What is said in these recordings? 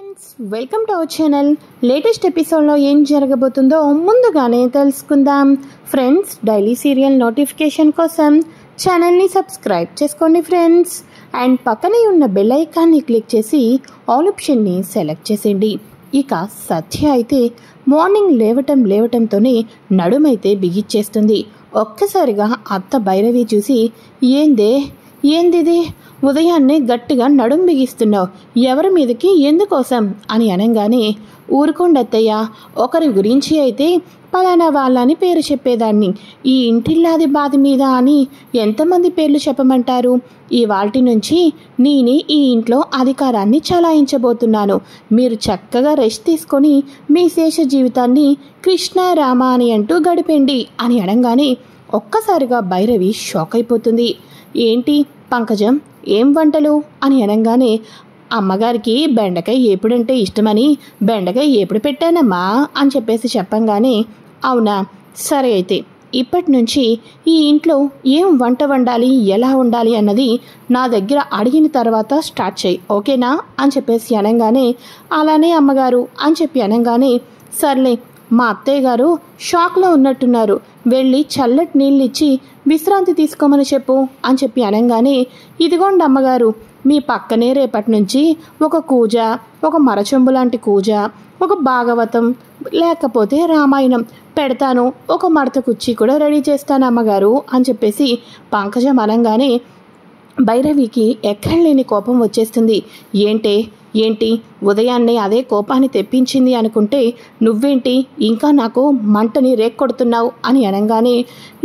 Friends, welcome to our channel. Latest ఎపిసోడ్లో ఏం జరగబోతుందో ముందుగానే తెలుసుకుందాం. ఫ్రెండ్స్, డైలీ సీరియల్ నోటిఫికేషన్ కోసం ఛానల్ని సబ్స్క్రైబ్ చేసుకోండి ఫ్రెండ్స్. అండ్ పక్కనే ఉన్న బెల్ ఐకాన్ని క్లిక్ చేసి ఆల్ ఆప్షన్ని సెలెక్ట్ చేసేయండి. ఇక సత్య అయితే మార్నింగ్ లేవటంతోనే నడుమైతే బిగిచ్చేస్తుంది. ఒక్కసారిగా అత్త భైరవి చూసి, ఏందిది ఉదయాన్నే గట్టిగా నడుం బిగిస్తున్నావు, ఎవరి మీదకి ఎందుకోసం అని అనగానే, ఊరుకోండత్తయ్య, ఒకరి గురించి అయితే పలానా వాళ్ళని పేరు చెప్పేదాన్ని, ఈ ఇంటిల్లాది బాధ మీద అని ఎంతమంది పేర్లు చెప్పమంటారు? ఇవాల్టి నుంచి నేనే ఈ ఇంట్లో అధికారాన్ని చలాయించబోతున్నాను. మీరు చక్కగా రెస్ట్ తీసుకొని మీ శేష జీవితాన్ని కృష్ణ రామ అని అంటూ గడిపండి అని అనగానే ఒక్కసారిగా భైరవి షాక్ అయిపోతుంది. ఏంటి పంకజం, ఏం వంటలు అని అనగానే, అమ్మగారికి బెండకాయ ఏపుడంటే ఇష్టమని బెండకాయ ఏపుడు పెట్టానమ్మా అని చెప్పంగానే, అవునా, సరే అయితే ఇప్పటి నుంచి ఈ ఇంట్లో ఏం వంట వండాలి, ఎలా ఉండాలి అన్నది నా దగ్గర అడిగిన తర్వాత స్టార్ట్ చేయి, ఓకేనా అని అనగానే, అలానే అమ్మగారు అని అనగానే, సర్లే, మా అత్తయ్య గారు షాక్లో ఉన్నట్టున్నారు, వెళ్ళి చల్లటి నీళ్ళు ఇచ్చి విశ్రాంతి తీసుకోమని చెప్పు అని అనగానే, ఇదిగోండి అమ్మగారు, మీ పక్కనే రేపటి నుంచి ఒక కూజ, ఒక మరచెంబు లాంటి కూజ, ఒక భాగవతం లేకపోతే రామాయణం పెడతాను, ఒక మడత కుర్చీ కూడా రెడీ చేస్తాను అమ్మగారు అని పంకజం అనగానే భైరవికి ఎక్కడలేని కోపం వచ్చేస్తుంది. ఏంటి ఉదయాన్నే అదే కోపాన్ని తెప్పించింది అనుకుంటే నువ్వేంటి ఇంకా నాకు మంటని రేక్కొడుతున్నావు అని అనగానే,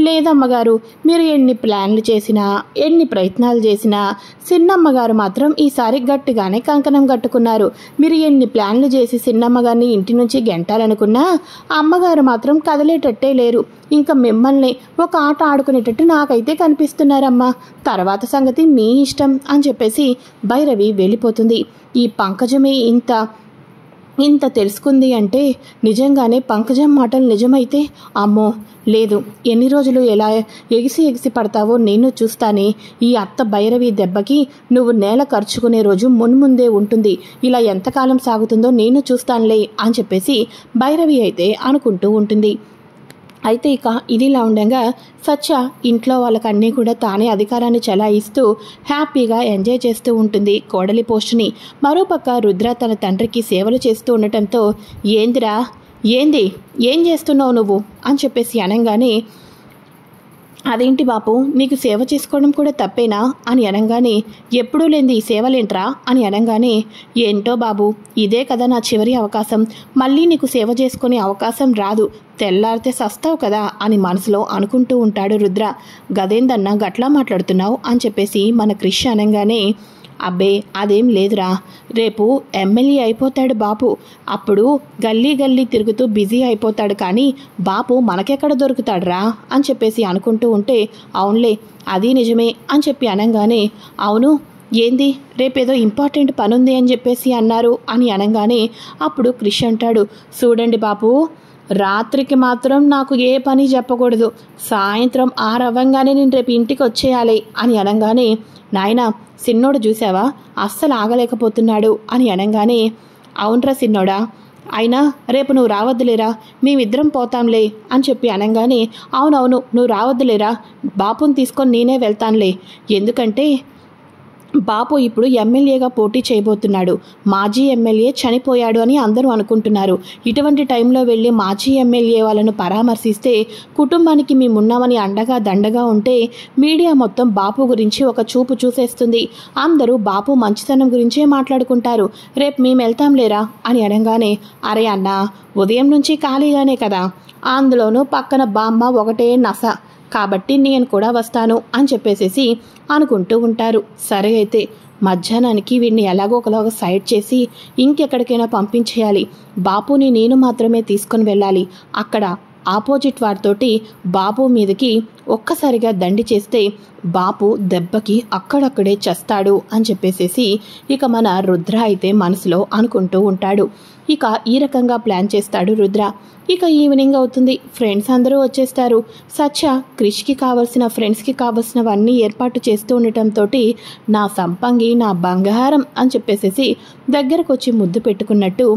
లేదమ్మగారు, మీరు ఎన్ని ప్లాన్లు చేసినా ఎన్ని ప్రయత్నాలు చేసినా చిన్నమ్మగారు మాత్రం ఈసారి గట్టిగానే కంకణం కట్టుకున్నారు. మీరు ఎన్ని ప్లాన్లు చేసి చిన్నమ్మగారిని ఇంటి నుంచి గెంటాలనుకున్నా అమ్మగారు మాత్రం కదిలేటట్టే లేరు. ఇంకా మిమ్మల్ని ఒక ఆట ఆడుకునేటట్టు నాకైతే కనిపిస్తున్నారమ్మా, తర్వాత సంగతి మీ ఇష్టం అని భైరవి వెళ్ళిపోతుంది. ఈ పంకజమే ఇంత తెలుసుకుంది అంటే నిజంగానే పంకజం మాటలు నిజమైతే, అమ్మో లేదు, ఎన్ని రోజులు ఎలా ఎగిసి పడతావో నేను చూస్తానే. ఈ అత్త భైరవి దెబ్బకి నువ్వు నేల ఖర్చుకునే రోజు మున్ముందే ఉంటుంది. ఇలా ఎంతకాలం సాగుతుందో నేను చూస్తానులే అని భైరవి అయితే అనుకుంటూ ఉంటుంది. అయితే ఇక ఇదిలా ఉండగా సత్య ఇంట్లో వాళ్ళకన్నీ కూడా తానే అధికారాన్ని చలాయిస్తూ హ్యాపీగా ఎంజాయ్ చేస్తూ ఉంటుంది కోడలి పోస్టుని. మరోపక్క రుద్ర తన తండ్రికి సేవలు చేస్తూ ఉండటంతో, ఏం చేస్తున్నావు నువ్వు అని అనగానే, అదేంటి బాపు, నీకు సేవ చేసుకోవడం కూడా తప్పేనా అని అనగానే, ఎప్పుడూ లేని ఈ సేవలేంట్రా అని అనగానే, ఏంటో బాబు, ఇదే కదా నా చివరి అవకాశం, మళ్ళీ నీకు సేవ చేసుకునే అవకాశం రాదు, తెల్లారితే సస్తావు కదా అని మనసులో అనుకుంటూ ఉంటాడు రుద్ర. గదేందన్నా గట్లా మాట్లాడుతున్నావు అని మన క్రిష్ అనగానే, అబ్బే అదేం లేదురా, రేపు ఎమ్మెల్యే అయిపోతాడు బాపు, అప్పుడు గల్లీ తిరుగుతూ బిజీ అయిపోతాడు, కానీ బాపు మనకెక్కడ దొరుకుతాడురా అని అనుకుంటూ ఉంటే, అవునులే అది నిజమే అని అనగానే, అవును ఏంది రేపేదో ఇంపార్టెంట్ పనుంది అని అన్నారు అని అనగానే అప్పుడు క్రిష్ అంటాడు, చూడండి బాపు, రాత్రికి మాత్రం నాకు ఏ పని చెప్పకూడదు, సాయంత్రం 6 అవ్వంగానే నేను రేపు ఇంటికి వచ్చేయాలి అని అనగానే, నాయనా సిన్నోడు చూసావా అస్సలు ఆగలేకపోతున్నాడు అని అనగానే, అవునరా సిన్నోడా, అయినా రేపు నువ్వు రావద్దులేరా, మేమిద్దరం పోతాంలే అని అనగానే, అవునవును నువ్వు రావద్దులేరా, బాపుని తీసుకొని నేనే వెళ్తానులే, ఎందుకంటే బాపు ఇప్పుడు ఎమ్మెల్యేగా పోటీ చేయబోతున్నాడు, మాజీ ఎమ్మెల్యే చనిపోయాడు అని అందరూ అనుకుంటున్నారు. ఇటువంటి టైంలో వెళ్ళి మాజీ ఎమ్మెల్యే వాళ్ళను పరామర్శిస్తే కుటుంబానికి మేమున్నామని అండగా దండగా ఉంటే మీడియా మొత్తం బాపు గురించి ఒక చూపు చూసేస్తుంది, అందరూ బాపు మంచితనం గురించే మాట్లాడుకుంటారు, రేపు మేము వెళ్తాంలేరా అని అనగానే, అరే అన్న, ఉదయం నుంచి ఖాళీగానే కదా, అందులోనూ పక్కన బామ్మ ఒకటే నస, కాబట్టి నేను కూడా వస్తాను అని అనుకుంటూ ఉంటారు. సరే అయితే మధ్యాహ్నానికి వీడిని ఎలాగో ఒకలాగా సైడ్ చేసి ఇంకెక్కడికైనా పంపించేయాలి, బాపుని నేను మాత్రమే తీసుకొని వెళ్ళాలి, అక్కడ ఆపోజిట్ వారితోటి బాబు మీదకి ఒక్కసారిగా దండి చేస్తే బాపు దెబ్బకి అక్కడక్కడే చస్తాడు అని చెప్పేసేసి ఇక మన రుద్ర అయితే మనసులో అనుకుంటూ ఉంటాడు. ఇక ఈ రకంగా ప్లాన్ చేస్తాడు రుద్ర. ఇక ఈవినింగ్ అవుతుంది, ఫ్రెండ్స్ అందరూ వచ్చేస్తారు. సత్య క్రిష్కి కావాల్సిన ఫ్రెండ్స్కి కావాల్సినవన్నీ ఏర్పాటు చేస్తూ ఉండటంతో నా సంపంగి నా బంగారం అని చెప్పేసేసి దగ్గరకు వచ్చి ముద్దు పెట్టుకున్నట్టు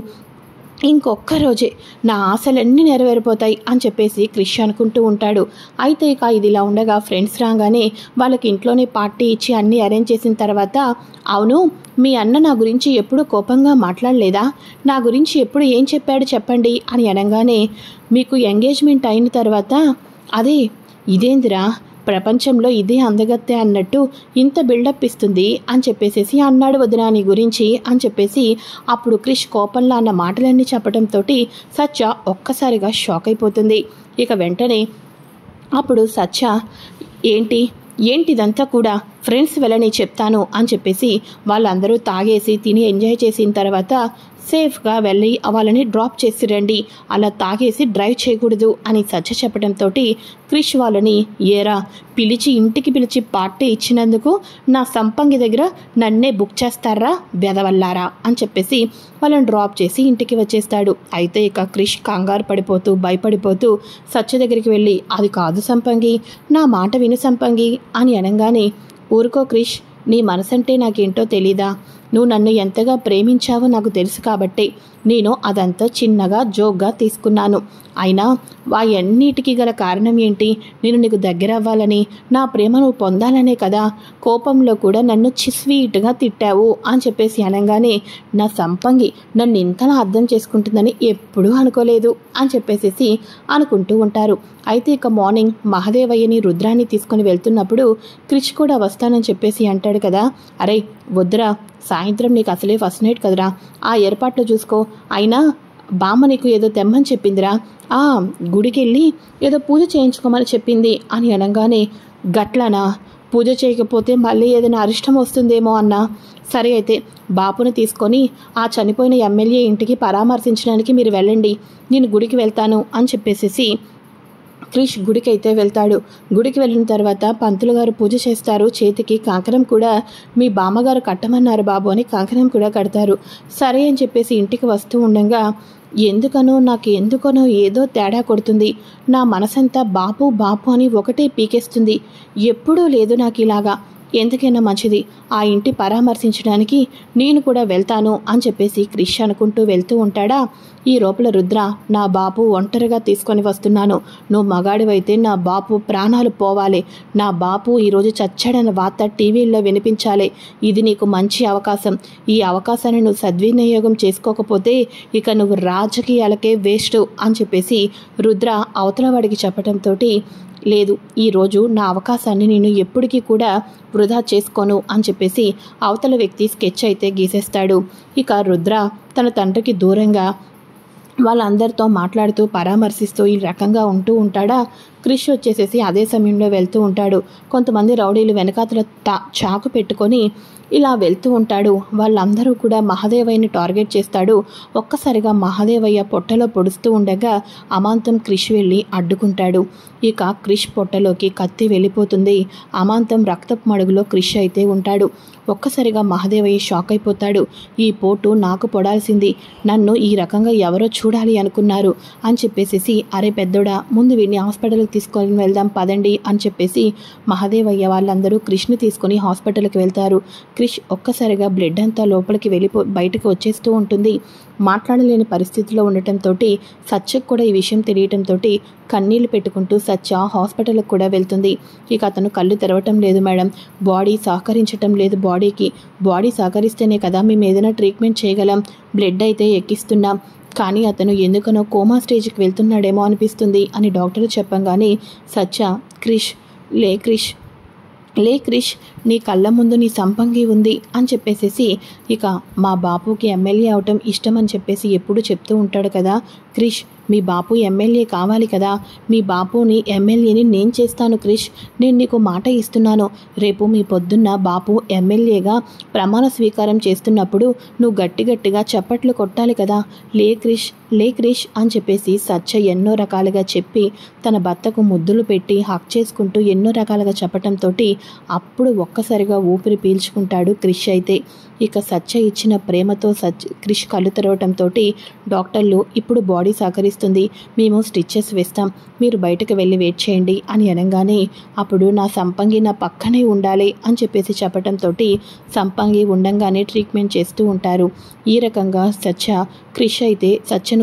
ఇంకొక్క రోజే నా ఆశలన్నీ నెరవేరిపోతాయి అని చెప్పేసి క్రిష్ అనుకుంటూ ఉంటాడు. అయితే ఇక ఇది ఇలా ఉండగా ఫ్రెండ్స్ రాగానే వాళ్ళకి ఇంట్లోనే పార్టీ ఇచ్చి అన్నీ అరేంజ్ చేసిన తర్వాత, అవును మీ అన్న నా గురించి ఎప్పుడూ కోపంగా మాట్లాడలేదా, నా గురించి ఎప్పుడు ఏం చెప్పాడు చెప్పండి అని అనగానే, మీకు ఎంగేజ్మెంట్ అయిన తర్వాత అదే ఇదేందిరా ప్రపంచంలో ఇదే అందగత్తే అన్నట్టు ఇంత బిల్డప్ ఇస్తుంది అని చెప్పేసేసి అన్నాడు వదినా నీ గురించి అని చెప్పేసి అప్పుడు క్రిష్ కోపంలో అన్న మాటలన్నీ చెప్పడంతో సత్య ఒక్కసారిగా షాక్ అయిపోతుంది. ఇక వెంటనే అప్పుడు సత్య ఏంటిదంతా కూడా ఫ్రెండ్స్ వెళ్ళని చెప్తాను అని చెప్పేసి వాళ్ళందరూ తాగేసి తిని ఎంజాయ్ చేసిన తర్వాత సేఫ్గా వెళ్ళి వాళ్ళని డ్రాప్ చేసి రండి, అలా తాగేసి డ్రైవ్ చేయకూడదు అని సత్య చెప్పడంతో క్రిష్ వాళ్ళని ఇంటికి పిలిచి పార్టీ ఇచ్చినందుకు నా సంపంగి దగ్గర నన్నే బుక్ చేస్తారా వెదవల్లారా అని చెప్పేసి వాళ్ళని డ్రాప్ చేసి ఇంటికి వచ్చేస్తాడు. అయితే ఇక క్రిష్ కంగారు పడిపోతూ భయపడిపోతూ సత్య దగ్గరికి వెళ్ళి, అది కాదు సంపంగి, నా మాట విను సంపంగి అని అనగానే, ఊరుకో క్రిష్, నీ మనసంటే నాకేంటో తెలీదా, నువ్వు నన్ను ఎంతగా ప్రేమించావో నాకు తెలుసు కాబట్టి నేను అదంతా చిన్నగా జోక్గా తీసుకున్నాను. అయినా అన్నిటికీ గల కారణం ఏంటి, నేను నీకు దగ్గర అవ్వాలని, నా ప్రేమ నువ్వు పొందాలనే కదా, కోపంలో కూడా నన్ను స్వీట్గా తిట్టావు అని చెప్పేసి అనగానే, నా సంపంగి నన్ను ఇంతలా అర్థం చేసుకుంటుందని ఎప్పుడూ అనుకోలేదు అని చెప్పేసి అనుకుంటూ ఉంటారు. అయితే ఇక మార్నింగ్ మహదేవయ్యని రుద్రాన్ని తీసుకుని వెళ్తున్నప్పుడు క్రిష్ కూడా వస్తానని చెప్పేసి అంటాడు కదా, అరే వద్దురా, సాయంత్రం నీకు అసలే ఫస్ట్ నైట్ కదరా, ఆ ఏర్పాట్లు చూసుకో, అయినా బామ్మ నీకు ఏదో తెమ్మని చెప్పిందిరా, గుడికి వెళ్ళి ఏదో పూజ చేయించుకోమని చెప్పింది అని అనగానే, గట్లనా, పూజ చేయకపోతే మళ్ళీ ఏదైనా అరిష్టం వస్తుందేమో అన్నా, సరే అయితే బాపుని తీసుకొని ఆ చనిపోయిన ఎమ్మెల్యే ఇంటికి పరామర్శించడానికి మీరు వెళ్ళండి, నేను గుడికి వెళ్తాను అని చెప్పేసి క్రిష్ గుడికి అయితే వెళ్తాడు. గుడికి వెళ్ళిన తర్వాత పంతులు గారు పూజ చేస్తారు. చేతికి కంకణం కూడా మీ బామ్మగారు కట్టమన్నారు బాబు అని కంకణం కూడా కడతారు. సరే అని చెప్పేసి ఇంటికి వస్తూ ఉండగా ఎందుకనో ఏదో తేడా కొడుతుంది, నా మనసంతా బాపు బాపు అని ఒకటే పీకేస్తుంది, ఎప్పుడూ లేదు నాకు ఇలాగా, ఎందుకైనా మంచిది ఆ ఇంటి పరామర్శించడానికి నేను కూడా వెళ్తాను అని చెప్పేసి క్రిష్ అనుకుంటూ వెళ్తూ ఉంటాడా. ఈ లోపల రుద్ర, నా బాపు ఒంటరిగా తీసుకొని వస్తున్నాను, నువ్వు మగాడివైతే నా బాపు ప్రాణాలు పోవాలి, నా బాపు ఈరోజు చచ్చాడన్న వార్త టీవీల్లో వినిపించాలి, ఇది నీకు మంచి అవకాశం, ఈ అవకాశాన్ని నువ్వు సద్వినియోగం చేసుకోకపోతే ఇక నువ్వు రాజకీయాలకే వేస్ట్ అని చెప్పేసి రుద్ర అవతల వాడికి చెప్పడంతో, లేదు ఈరోజు నా అవకాశాన్ని నేను ఎప్పటికీ కూడా వృధా చేసుకోను అని చెప్పేసి అవతల వ్యక్తి స్కెచ్ అయితే గీసేస్తాడు. ఇక రుద్ర తన తండ్రికి దూరంగా వాళ్ళందరితో మాట్లాడుతూ పరామర్శిస్తూ ఈ రకంగా ఉంటూ ఉంటాడా. క్రిష్ వచ్చేసేసి అదే సమయంలో వెళ్తూ ఉంటాడు. కొంతమంది రౌడీలు వెనకాతల చాకు పెట్టుకొని ఇలా వెళ్తూ ఉంటాడు. వాళ్ళందరూ కూడా మహాదేవయ్యని టార్గెట్ చేస్తాడు. ఒక్కసారిగా మహాదేవయ్య పొట్టలో పొడుస్తూ ఉండగా అమాంతం క్రిష్ వెళ్ళి అడ్డుకుంటాడు. ఇక క్రిష్ పొట్టలోకి కత్తి వెళ్ళిపోతుంది. అమాంతం రక్తపు మడుగులో క్రిష్ అయితే ఉంటాడు. ఒక్కసారిగా మహాదేవయ్య షాక్ అయిపోతాడు. ఈ పోటు నాకు పొడాల్సింది, నన్ను ఈ రకంగా ఎవరో చూడాలి అనుకున్నారు అని చెప్పేసి, అరే పెద్దోడా ముందు వీడిని హాస్పిటల్కి తీసుకొని వెళ్దాం పదండి అని చెప్పేసి మహాదేవయ్య వాళ్ళందరూ క్రిష్ని తీసుకొని హాస్పిటల్కి వెళ్తారు. క్రిష్ ఒక్కసారిగా బ్లడ్ అంతా లోపలికి బయటకు వచ్చేస్తూ ఉంటుంది. మాట్లాడలేని పరిస్థితిలో ఉండటంతో సత్యకు కూడా ఈ విషయం తెలియటంతో కన్నీళ్లు పెట్టుకుంటూ సత్య హాస్పిటల్కి కూడా వెళ్తుంది. ఇక అతను కళ్ళు తెరవటం లేదు మేడం, బాడీ సహకరించటం లేదు, బాడీ సహకరిస్తేనే కదా మేము ఏదైనా ట్రీట్మెంట్ చేయగలం, బ్లడ్ అయితే ఎక్కిస్తున్నాం, కానీ అతను ఎందుకనో కోమా స్టేజ్కి వెళ్తున్నాడేమో అనిపిస్తుంది అని డాక్టర్ చెప్పంగానే సత్య, లే క్రిష్ నీ కళ్ళ ముందు నీ సంపంగి ఉంది అని చెప్పేసేసి ఇక మా బాపుకి ఎమ్మెల్యే అవటం ఇష్టం అని చెప్పేసి ఎప్పుడు చెప్తూ ఉంటాడు కదా క్రిష్. మీ బాపు ఎమ్మెల్యే కావాలి కదా, మీ బాపుని ఎమ్మెల్యేని నేను చేస్తాను క్రిష్. నేను నీకు మాట ఇస్తున్నాను, రేపు మీ పొద్దున్న బాపు ఎమ్మెల్యేగా ప్రమాణ స్వీకారం చేస్తున్నప్పుడు నువ్వు గట్టిగా చప్పట్లు కొట్టాలి కదా. లే క్రిష్ అని చెప్పేసి సత్య ఎన్నో రకాలుగా చెప్పి తన భర్తకు ముద్దులు పెట్టి హక్ చేసుకుంటూ ఎన్నో రకాలుగా చెప్పటంతో అప్పుడు ఒక్కసారిగా ఊపిరి పీల్చుకుంటాడు క్రిష్. అయితే ఇక సత్య ఇచ్చిన ప్రేమతో క్రిష్ కళ్ళు తెరవటంతో డాక్టర్లు ఇప్పుడు బాడీ సహకరిస్తుంది, మేము స్టిచ్చెస్ వేస్తాం, మీరు బయటకు వెళ్ళి వెయిట్ చేయండి అని అనగానే అప్పుడు నా సంపంగి నా పక్కనే ఉండాలి అని చెప్పేసి చెప్పటంతో సంపంగి ఉండంగానే ట్రీట్మెంట్ చేస్తూ ఉంటారు. ఈ రకంగా క్రిష్ అయితే సత్యను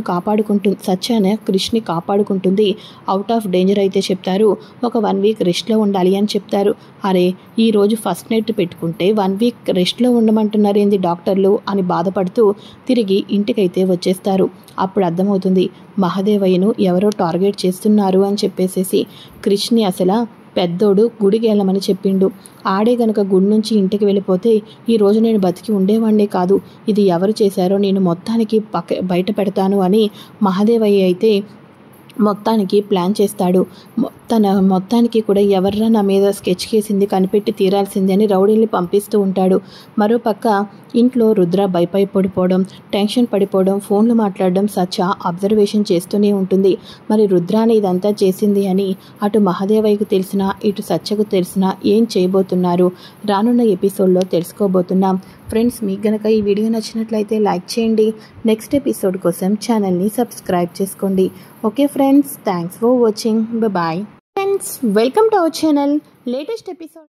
క్రిష్ని కాపాడుకుంటుంది. అవుట్ ఆఫ్ డేంజర్ అయితే చెప్తారు. ఒక 1 వీక్ రెస్ట్లో ఉండాలి అని చెప్తారు. అరే ఈరోజు ఫస్ట్ నైట్ పెట్టుకుంటే 1 వీక్ రెస్ట్లో ఉండమంటున్నారు ఏంది డాక్టర్లు అని బాధపడుతూ తిరిగి ఇంటికైతే వచ్చేస్తారు. అప్పుడు అర్థమవుతుంది మహదేవయ్యను ఎవరో టార్గెట్ చేస్తున్నారు అని చెప్పేసేసి. క్రిష్ని అసలు పెద్దోడు గుడికి వెళ్ళమని చెప్పిండు, ఆడే గనక గుడి నుంచి ఇంటికి వెళ్ళిపోతే ఈరోజు నేను బతికి ఉండేవాడినే కాదు, ఇది ఎవరు చేశారో నేను మొత్తానికి బయట పెడతాను అని మహదేవయ్య అయితే మొత్తానికి ప్లాన్ చేస్తాడు. తన మొత్తానికి కూడా ఎవర్రా నా మీద స్కెచ్ కేసింది కనిపెట్టి తీరాల్సింది అని రౌడీల్ని పంపిస్తూ ఉంటాడు. మరోపక్క ఇంట్లో రుద్ర భయపడిపోవడం, టెన్షన్ పడిపోవడం, ఫోన్లు మాట్లాడడం సత్య అబ్జర్వేషన్ చేస్తూనే ఉంటుంది. మరి రుద్రాని ఇదంతా చేసింది అని అటు మహదేవయ్యకు తెలిసినా ఇటు సత్యకు తెలిసినా ఏం చేయబోతున్నారు రానున్న ఎపిసోడ్లో తెలుసుకోబోతున్నాం. ఫ్రెండ్స్, మీకు గనక ఈ వీడియో నచ్చినట్లయితే లైక్ చేయండి. నెక్స్ట్ ఎపిసోడ్ కోసం ఛానల్ని సబ్స్క్రైబ్ చేసుకోండి. Okay friends, thanks for watching. Bye friends, welcome to our channel. Latest episode